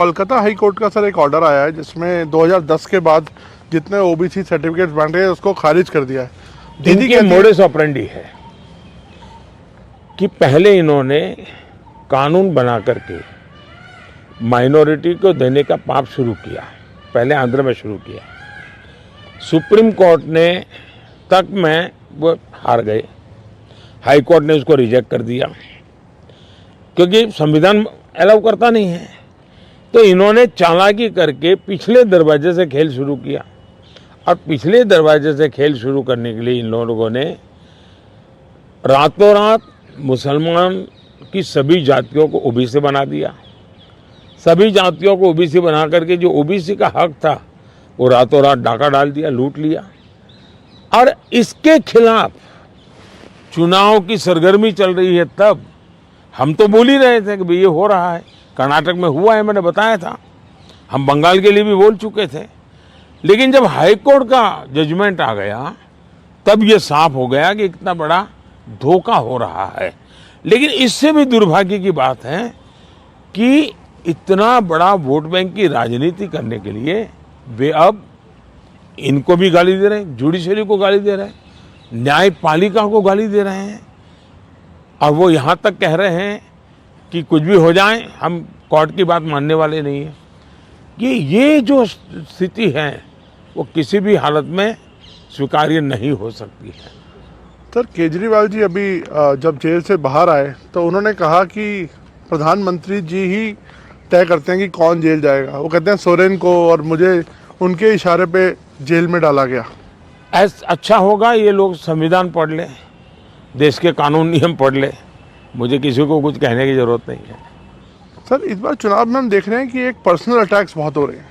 Kolkata high court का sir एक order आया है जिसमें 2010 के बाद जितने ओबीसी सर्टिफिकेट्स बन रहे हैं उसको खारिज कर दिया है। दीदी इनकी कहती है- मोडस ऑपरेंडी है कि पहले इन्होंने कानून बना करके माइनॉरिटी को देने का पाप शुरू किया, पहले आंध्र में शुरू किया। सुप्रीम कोर्ट ने तक में वो हार गए, हाई कोर्ट ने उसको रिजेक्ट कर दिया क्योंकि संविधान अलाउ करता नहीं है। तो इन्होंने चालाकी करके पिछले दरवाजे से खेल शुरू किया और पिछले दरवाजे से खेल शुरू करने के लिए इन लोगों ने रातों रात मुसलमान की सभी जातियों को ओबीसी बना दिया। सभी जातियों को ओबीसी बना करके जो ओबीसी का हक था वो रातों रात डाका डाल दिया, लूट लिया। और इसके खिलाफ चुनाव की सरगर्मी चल रही है। तब हम तो बोल ही रहे थे कि भाई ये हो रहा है, कर्नाटक में हुआ है, मैंने बताया था, हम बंगाल के लिए भी बोल चुके थे। लेकिन जब हाई कोर्ट का जजमेंट आ गया तब ये साफ हो गया कि इतना बड़ा धोखा हो रहा है। लेकिन इससे भी दुर्भाग्य की बात है कि इतना बड़ा वोट बैंक की राजनीति करने के लिए वे अब इनको भी गाली दे रहे हैं, जुडिशरी को गाली दे रहे हैं, न्यायपालिका को गाली दे रहे हैं। और वो यहाँ तक कह रहे हैं कि कुछ भी हो जाए हम कोर्ट की बात मानने वाले नहीं हैं। ये जो स्थिति है वो किसी भी हालत में स्वीकार्य नहीं हो सकती है। सर केजरीवाल जी अभी जब जेल से बाहर आए तो उन्होंने कहा कि प्रधानमंत्री जी ही तय करते हैं कि कौन जेल जाएगा। वो कहते हैं सोरेन को और मुझे उनके इशारे पे जेल में डाला गया। अच्छा होगा ये लोग संविधान पढ़ ले, देश के कानून नियम पढ़ ले, मुझे किसी को कुछ कहने की जरूरत नहीं है। सर इस बार चुनाव में हम देख रहे हैं कि एक पर्सनल अटैक्स बहुत हो रहे हैं।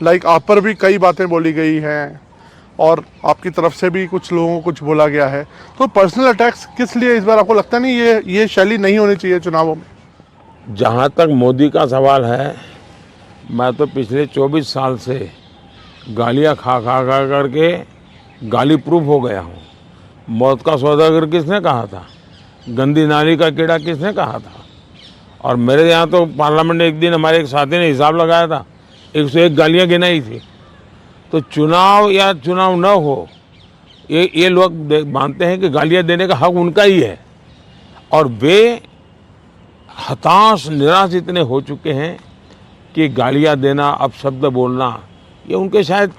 लाइक आप पर भी कई बातें बोली गई हैं और आपकी तरफ से भी कुछ लोगों को कुछ बोला गया है। तो पर्सनल अटैक्स किस लिए इस बार, आपको लगता नहीं ये शैली नहीं होनी चाहिए चुनावों में? जहाँ तक मोदी का सवाल है, मैं तो पिछले 24 साल से गालियाँ खा करके गाली प्रूफ हो गया हूँ। मौत का सौदागर किसने कहा था, गंदी नाली का कीड़ा किसने कहा था। और मेरे यहाँ तो पार्लियामेंट में एक दिन हमारे एक साथी ने हिसाब लगाया था, 101 गालियाँ गिनाई थी। तो चुनाव या चुनाव न हो, ये लोग मानते हैं कि गालियाँ देने का हक उनका ही है। और वे हताश निराश इतने हो चुके हैं कि गालियाँ देना, अपशब्द बोलना, ये उनके शायद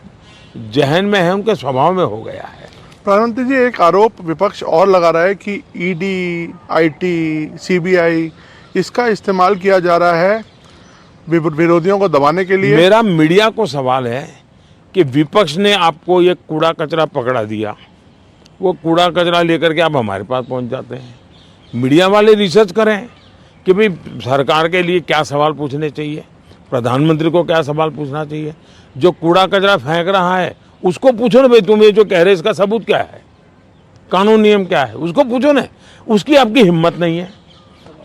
जहन में है, उनके स्वभाव में हो गया है। प्रधानमंत्री जी एक आरोप विपक्ष और लगा रहा है कि ईडी, आईटी, सीबीआई इसका इस्तेमाल किया जा रहा है विरोधियों को दबाने के लिए। मेरा मीडिया को सवाल है कि विपक्ष ने आपको ये कूड़ा कचरा पकड़ा दिया, वो कूड़ा कचरा लेकर के आप हमारे पास पहुंच जाते हैं। मीडिया वाले रिसर्च करें कि भाई सरकार के लिए क्या सवाल पूछने चाहिए, प्रधानमंत्री को क्या सवाल पूछना चाहिए। जो कूड़ा कचरा फेंक रहा है उसको पूछो ना, भाई तुम ये जो कह रहे इसका सबूत क्या है, कानून नियम क्या है, उसको पूछो ना। उसकी आपकी हिम्मत नहीं है।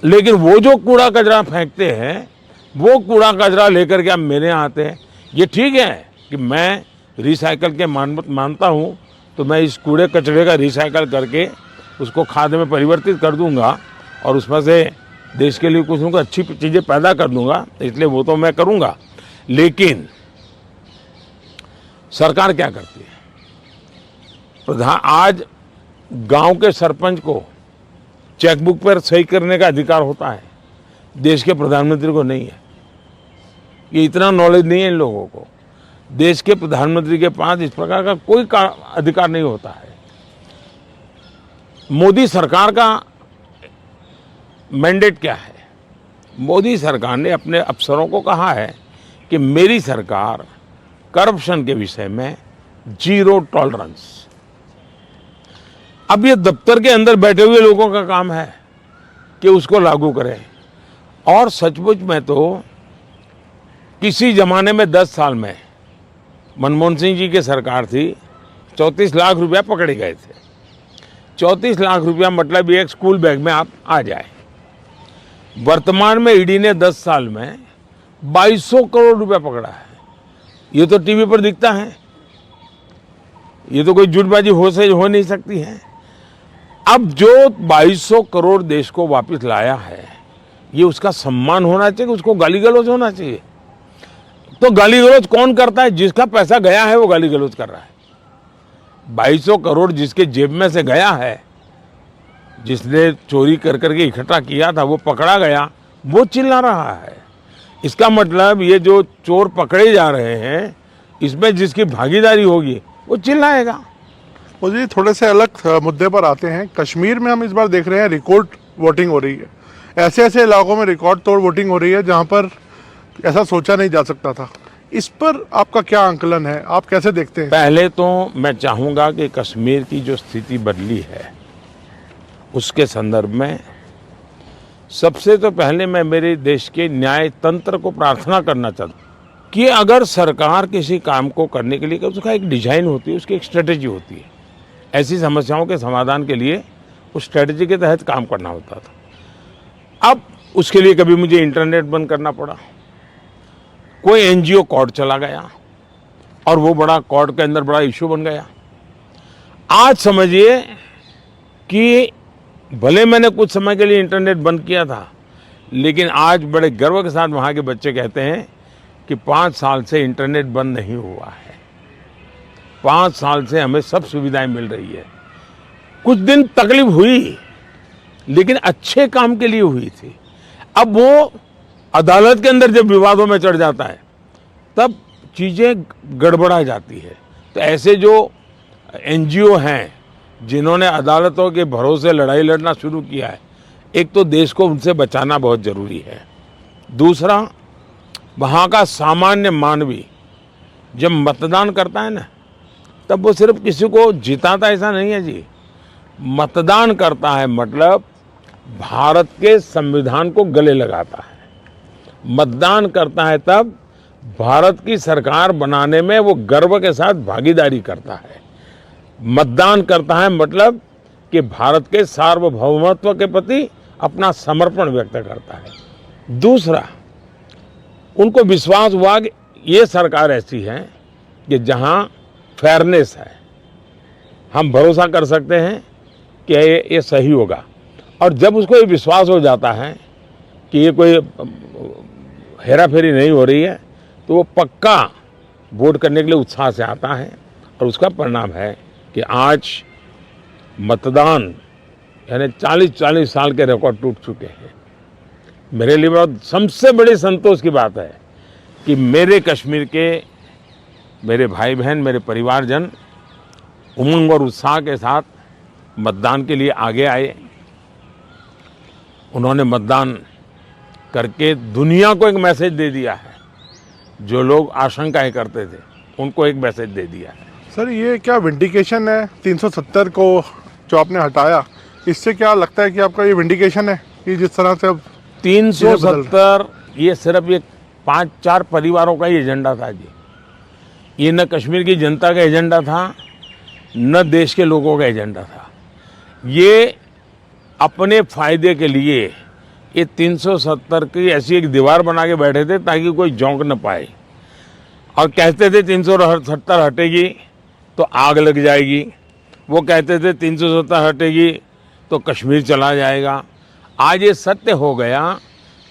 लेकिन वो जो कूड़ा कचरा फेंकते हैं, वो कूड़ा कचरा लेकर के आप मेरे यहाँ आते हैं। ये ठीक है कि मैं रिसाइकल के मानता हूँ, तो मैं इस कूड़े कचरे का रिसाइकल करके उसको खाद में परिवर्तित कर दूंगा और उसमें से देश के लिए कुछ न कुछ अच्छी चीज़ें पैदा कर दूंगा, इसलिए वो तो मैं करूंगा। लेकिन सरकार क्या करती है? आज गांव के सरपंच को चेकबुक पर सही करने का अधिकार होता है, देश के प्रधानमंत्री को नहीं है। ये इतना नॉलेज नहीं है इन लोगों को। देश के प्रधानमंत्री के पास इस प्रकार का कोई अधिकार नहीं होता है। मोदी सरकार का मैंडेट क्या है? मोदी सरकार ने अपने अफसरों को कहा है कि मेरी सरकार करप्शन के विषय में जीरो टॉलरेंस। अब ये दफ्तर के अंदर बैठे हुए लोगों का काम है कि उसको लागू करें। और सचमुच में तो किसी जमाने में 10 साल में मनमोहन सिंह जी की सरकार थी, 34 लाख रुपया पकड़े गए थे। 34 लाख रुपया मतलब एक स्कूल बैग में आप आ जाए। वर्तमान में ईडी ने 10 साल में 2200 करोड़ रुपया पकड़ा है। ये तो टीवी पर दिखता है, ये तो कोई झूठबाजी हो नहीं सकती है। अब जो 2200 करोड़ देश को वापस लाया है, ये उसका सम्मान होना चाहिए, उसको गाली गलौज होना चाहिए? तो गाली गलौज कौन करता है? जिसका पैसा गया है वो गाली गलौज कर रहा है। 2200 करोड़ जिसके जेब में से गया है, जिसने चोरी कर करके इकट्ठा किया था, वो पकड़ा गया, वो चिल्ला रहा है। इसका मतलब ये जो चोर पकड़े जा रहे हैं, इसमें जिसकी भागीदारी होगी वो चिल्लाएगा। मुझे थोड़े से अलग मुद्दे पर आते हैं। कश्मीर में हम इस बार देख रहे हैं रिकॉर्ड वोटिंग हो रही है। ऐसे ऐसे इलाकों में रिकॉर्ड तोड़ वोटिंग हो रही है जहां पर ऐसा सोचा नहीं जा सकता था। इस पर आपका क्या आंकलन है, आप कैसे देखते हैं? पहले तो मैं चाहूँगा कि कश्मीर की जो स्थिति बदली है उसके संदर्भ में सबसे तो पहले मैं मेरे देश के न्याय तंत्र को प्रार्थना करना चाहता हूँ कि अगर सरकार किसी काम को करने के लिए, उसका एक डिजाइन होती है, उसकी एक स्ट्रेटेजी होती है। ऐसी समस्याओं के समाधान के लिए उस स्ट्रेटेजी के तहत काम करना होता था। अब उसके लिए कभी मुझे इंटरनेट बंद करना पड़ा, कोई एनजीओ कोर्ट चला गया और वो बड़ा कोर्ट के अंदर बड़ा इशू बन गया। आज समझिए कि भले मैंने कुछ समय के लिए इंटरनेट बंद किया था, लेकिन आज बड़े गर्व के साथ वहाँ के बच्चे कहते हैं कि 5 साल से इंटरनेट बंद नहीं हुआ है, 5 साल से हमें सब सुविधाएं मिल रही है। कुछ दिन तकलीफ हुई, लेकिन अच्छे काम के लिए हुई थी। अब वो अदालत के अंदर जब विवादों में चढ़ जाता है, तब चीज़ें गड़बड़ा जाती है। तो ऐसे जो एनजीओ हैं जिन्होंने अदालतों के भरोसे लड़ाई लड़ना शुरू किया है, एक तो देश को उनसे बचाना बहुत ज़रूरी है। दूसरा, वहाँ का सामान्य मानवी जब मतदान करता है ना, तब वो सिर्फ किसी को जिताता ऐसा नहीं है जी। मतदान करता है मतलब भारत के संविधान को गले लगाता है। मतदान करता है तब भारत की सरकार बनाने में वो गर्व के साथ भागीदारी करता है। मतदान करता है मतलब कि भारत के सार्वभौमत्व के प्रति अपना समर्पण व्यक्त करता है। दूसरा, उनको विश्वास हुआ कि ये सरकार ऐसी है कि जहाँ फेयरनेस है, हम भरोसा कर सकते हैं कि ये सही होगा। और जब उसको ये विश्वास हो जाता है कि ये कोई हेरा फेरी नहीं हो रही है, तो वो पक्का वोट करने के लिए उत्साह से आता है। और उसका परिणाम है कि आज मतदान यानी 40-40 साल के रिकॉर्ड टूट चुके हैं। मेरे लिए बहुत सबसे बड़ी संतोष की बात है कि मेरे कश्मीर के मेरे भाई बहन, मेरे परिवारजन उमंग और उत्साह के साथ मतदान के लिए आगे आए। उन्होंने मतदान करके दुनिया को एक मैसेज दे दिया है। जो लोग आशंकाएं करते थे उनको एक मैसेज दे दिया है। सर, ये क्या विंडिकेशन है 370 को जो आपने हटाया, इससे क्या लगता है कि आपका ये विंडिकेशन है कि जिस तरह से अब 370 ये सिर्फ एक 5-4 परिवारों का ही एजेंडा था जी। ये न कश्मीर की जनता का एजेंडा था, न देश के लोगों का एजेंडा था। ये अपने फायदे के लिए ये 370 की ऐसी एक दीवार बना के बैठे थे ताकि कोई झोंक न पाए। और कहते थे 370 हटेगी तो आग लग जाएगी, वो कहते थे 370 हटेगी तो कश्मीर चला जाएगा। आज ये सत्य हो गया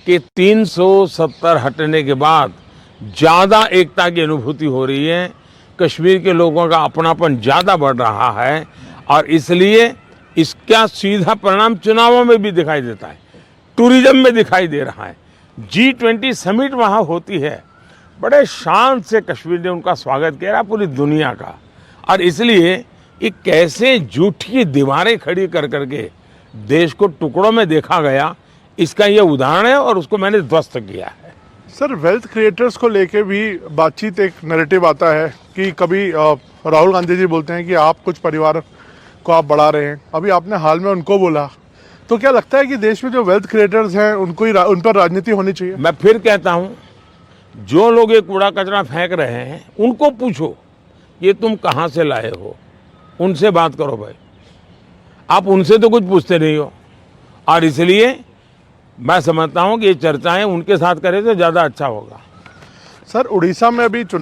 कि 370 हटने के बाद ज़्यादा एकता की अनुभूति हो रही है, कश्मीर के लोगों का अपनापन ज़्यादा बढ़ रहा है। और इसलिए इसका सीधा परिणाम चुनावों में भी दिखाई देता है, टूरिज्म में दिखाई दे रहा है। G20 समिट वहाँ होती है, बड़े शान से कश्मीर ने उनका स्वागत किया पूरी दुनिया का। और इसलिए ये कैसे झूठी दीवारें खड़ी कर करके देश को टुकड़ों में देखा गया, इसका ये उदाहरण है और उसको मैंने ध्वस्त किया है। सर, वेल्थ क्रिएटर्स को लेके भी बातचीत, एक नैरेटिव आता है कि कभी राहुल गांधी जी बोलते हैं कि आप कुछ परिवार को आप बढ़ा रहे हैं, अभी आपने हाल में उनको बोला। तो क्या लगता है कि देश में जो वेल्थ क्रिएटर्स हैं उनको ही उन पर राजनीति होनी चाहिए? मैं फिर कहता हूँ, जो लोग ये कूड़ा कचरा फेंक रहे हैं उनको पूछो ये तुम कहाँ से लाए हो, उनसे बात करो भाई। आप उनसे तो कुछ पूछते नहीं हो। और इसलिए मैं समझता हूँ कि ये चर्चाएं उनके साथ करें तो ज़्यादा अच्छा होगा। सर, उड़ीसा में अभी चुनाव